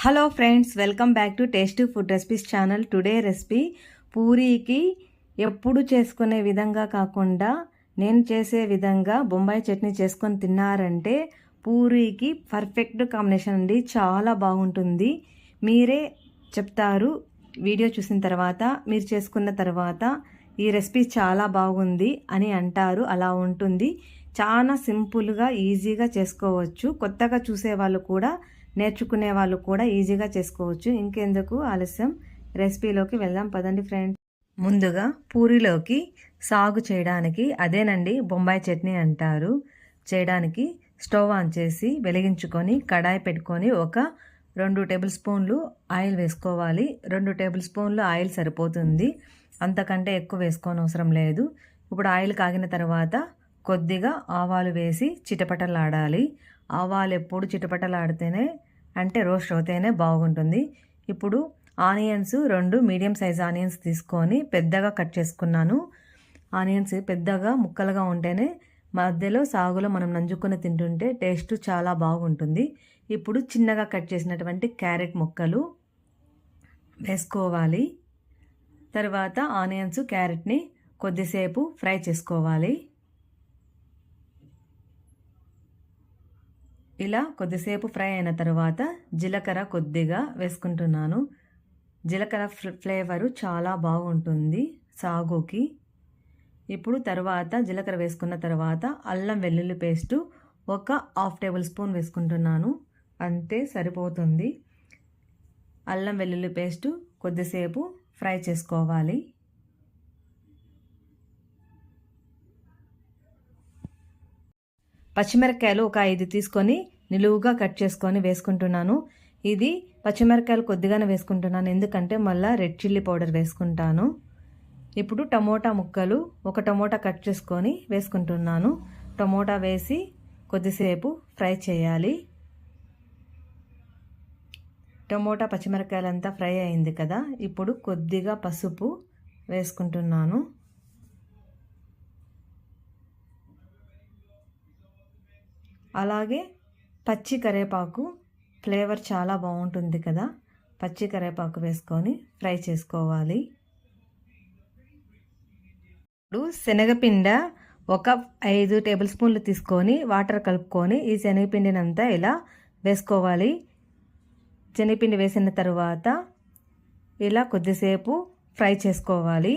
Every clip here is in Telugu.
Hello friends, welcome back to tasty food recipes channel. Today recipe పూరీకి ఎప్పుడు చేసుకునే విధంగా కాకుండా నేను చేసే విధంగా బొంబాయి చట్నీ చేసుకొని తిన్నారంటే పూరీకి పర్ఫెక్ట్ కాంబినేషన్ అండి. చాలా బాగుంటుంది. మీరే చెప్తారు వీడియో చూసిన తర్వాత, మీరు చేసుకున్న తర్వాత ఈ రెసిపీ చాలా బాగుంది అని అంటారు. అలా ఉంటుంది. చాలా సింపుల్గా ఈజీగా చేసుకోవచ్చు. కొత్తగా చూసే వాళ్ళు కూడా, నేర్చుకునే వాళ్ళు కూడా ఈజీగా చేసుకోవచ్చు. ఇంకెందుకు ఆలస్యం, రెసిపీలోకి వెళ్దాం పదండి ఫ్రెండ్స్. ముందుగా పూరీలోకి సాగు చేయడానికి, అదేనండి బొంబాయి చట్నీ అంటారు, చేయడానికి స్టవ్ ఆన్ చేసి వెలిగించుకొని కడాయి పెట్టుకొని ఒక 2 టేబుల్ స్పూన్లు ఆయిల్ వేసుకోవాలి. 2 టేబుల్ స్పూన్లు ఆయిల్ సరిపోతుంది, అంతకంటే ఎక్కువ వేసుకోని అవసరం లేదు. ఇప్పుడు ఆయిల్ కాగిన తర్వాత కొద్దిగా ఆవాలు వేసి చిటపటలాడాలి. ఆవాలు ఎప్పుడు చిటపటలాడితేనే, అంటే రోస్ట్ అవుతేనే బాగుంటుంది. ఇప్పుడు ఆనియన్స్ 2 మీడియం సైజ్ ఆనియన్స్ తీసుకొని పెద్దగా కట్ చేసుకున్నాను. ఆనియన్స్ పెద్దగా ముక్కలుగా ఉంటేనే మధ్యలో సాగులో మనం నంజుకొని తింటుంటే టేస్ట్ చాలా బాగుంటుంది. ఇప్పుడు చిన్నగా కట్ చేసినటువంటి క్యారెట్ ముక్కలు వేసుకోవాలి. తర్వాత ఆనియన్స్ క్యారెట్ని కొద్దిసేపు ఫ్రై చేసుకోవాలి. ఇలా కొద్దిసేపు ఫ్రై అయిన తర్వాత జీలకర్ర కొద్దిగా వేసుకుంటున్నాను. జీలకర్ర ఫ్లేవరు చాలా బాగుంటుంది సాగుకి. ఇప్పుడు తర్వాత జీలకర్ర వేసుకున్న తర్వాత అల్లం వెల్లుల్లి పేస్టు ఒక 1/2 టేబుల్ స్పూన్ వేసుకుంటున్నాను, అంతే సరిపోతుంది. అల్లం వెల్లుల్లి పేస్టు కొద్దిసేపు ఫ్రై చేసుకోవాలి. పచ్చిమిరపకాయలు ఒక 5 తీసుకొని నిలువుగా కట్ చేసుకొని వేసుకుంటున్నాను. ఇది పచ్చిమిరపకాయలు కొద్దిగానే వేసుకుంటున్నాను, ఎందుకంటే మళ్ళీ రెడ్ చిల్లీ పౌడర్ వేసుకుంటాను. ఇప్పుడు టమోటా ముక్కలు, ఒక టమోటా కట్ చేసుకొని వేసుకుంటున్నాను. టమోటా వేసి కొద్దిసేపు ఫ్రై చేయాలి. టమోటా పచ్చిమిరపకాయలంతా ఫ్రై అయింది కదా, ఇప్పుడు కొద్దిగా పసుపు వేసుకుంటున్నాను. అలాగే పచ్చి కరివేపాకు, ఫ్లేవర్ చాలా బాగుంటుంది కదా, పచ్చి కరివేపాకు వేసుకొని ఫ్రై చేసుకోవాలి. ఇప్పుడు శనగపిండి ఒక 5 టేబుల్ స్పూన్లు తీసుకొని వాటర్ కలుపుకొని ఈ శనగపిండిని అంతా ఇలా వేసుకోవాలి. శనగపిండి వేసిన తర్వాత ఇలా కొద్దిసేపు ఫ్రై చేసుకోవాలి.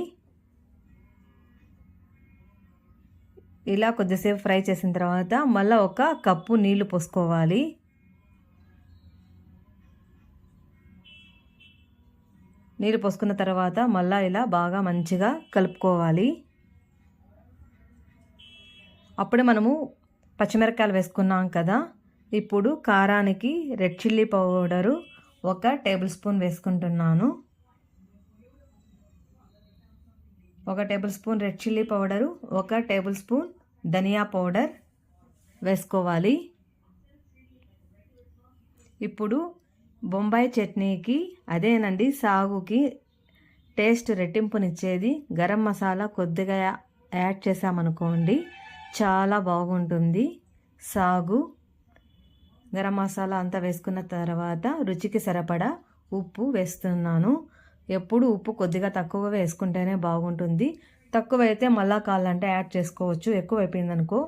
ఇలా కొద్దిసేపు ఫ్రై చేసిన తర్వాత మళ్ళీ 1 కప్పు నీళ్లు పోసుకోవాలి. నీళ్ళు పోసుకున్న తర్వాత మళ్ళీ ఇలా బాగా మంచిగా కలుపుకోవాలి. అప్పుడే మనము పచ్చిమిరపకాయలు వేసుకున్నాం కదా. ఇప్పుడు కారానికి red chilli powder 1 tablespoon వేసుకుంటున్నాను. 1 tablespoon red chilli powder, 1 tablespoon ధనియా పౌడర్ వేసుకోవాలి. ఇప్పుడు బొంబాయి చట్నీకి, అదేనండి సాగుకి టేస్ట్ రెట్టింపునిచ్చేది గరం మసాలా కొద్దిగా యాడ్ చేసామనుకోండి, చాలా బాగుంటుంది సాగు. గరం మసాలా అంతా వేసుకున్న తర్వాత రుచికి సరిపడా ఉప్పు వేస్తున్నాను. ఎప్పుడు ఉప్పు కొద్దిగా తక్కువ వేసుకుంటేనే బాగుంటుంది. తక్కువైతే మళ్ళా కావాలంటే యాడ్ చేసుకోవచ్చు. ఎక్కువ అయిపోయిందనుకో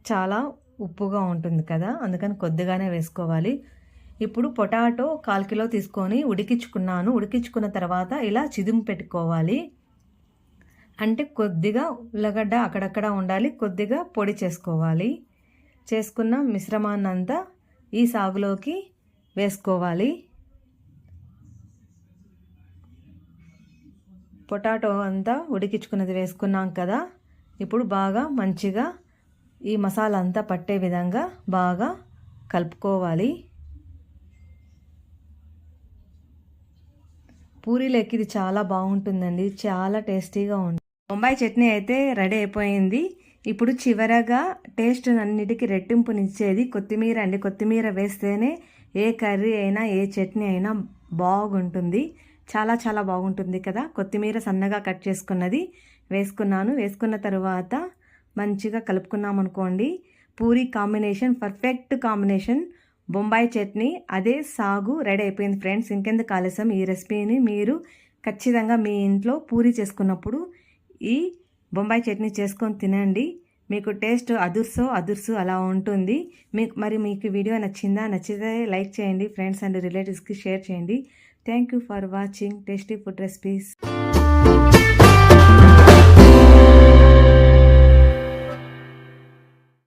చాలా ఉప్పుగా ఉంటుంది కదా, అందుకని కొద్దిగానే వేసుకోవాలి. ఇప్పుడు పొటాటో 1/4 కిలో తీసుకొని ఉడికించుకున్నాను. ఉడికించుకున్న తర్వాత ఇలా చిదుము పెట్టుకోవాలి. అంటే కొద్దిగా ఉల్లగడ్డ అక్కడక్కడ ఉండాలి, కొద్దిగా పొడి చేసుకోవాలి. చేసుకున్న మిశ్రమాన్నంతా ఈ సాగులోకి వేసుకోవాలి. పొటాటో అంతా ఉడికించుకున్నది వేసుకున్నాం కదా, ఇప్పుడు బాగా మంచిగా ఈ మసాలా అంతా పట్టే విధంగా బాగా కలుపుకోవాలి. పూరీలోకి ఇది చాలా బాగుంటుందండి, చాలా టేస్టీగా ఉంటుంది. బొంబాయి చట్నీ అయితే రెడీ అయిపోయింది. ఇప్పుడు చివరగా టేస్ట్ అన్నిటికీ రెట్టింపునిచ్చేది కొత్తిమీర అండి. కొత్తిమీర వేస్తేనే ఏ కర్రీ అయినా, ఏ చట్నీ అయినా బాగుంటుంది. చాలా చాలా బాగుంటుంది కదా. కొత్తిమీర సన్నగా కట్ చేసుకున్నది వేసుకున్నాను. వేసుకున్న తర్వాత మంచిగా కలుపుకున్నాం అనుకోండి, Puri combination perfect combination. Bombay chutney అదే సాగు రెడీ అయిపోయింది ఫ్రెండ్స్. ఇంకెందుకు ఆలస్యం, ఈ రెసిపీని మీరు ఖచ్చితంగా మీ ఇంట్లో పూరీ చేసుకున్నప్పుడు ఈ బొంబాయి చట్నీ చేసుకొని తినండి. మీకు టేస్ట్ అదుర్సు అలా ఉంటుంది. మీకు వీడియో నచ్చిందా? నచ్చితే లైక్ చేయండి, ఫ్రెండ్స్ అండ్ రిలేటివ్స్కి షేర్ చేయండి. Thank you for watching tasty food recipes.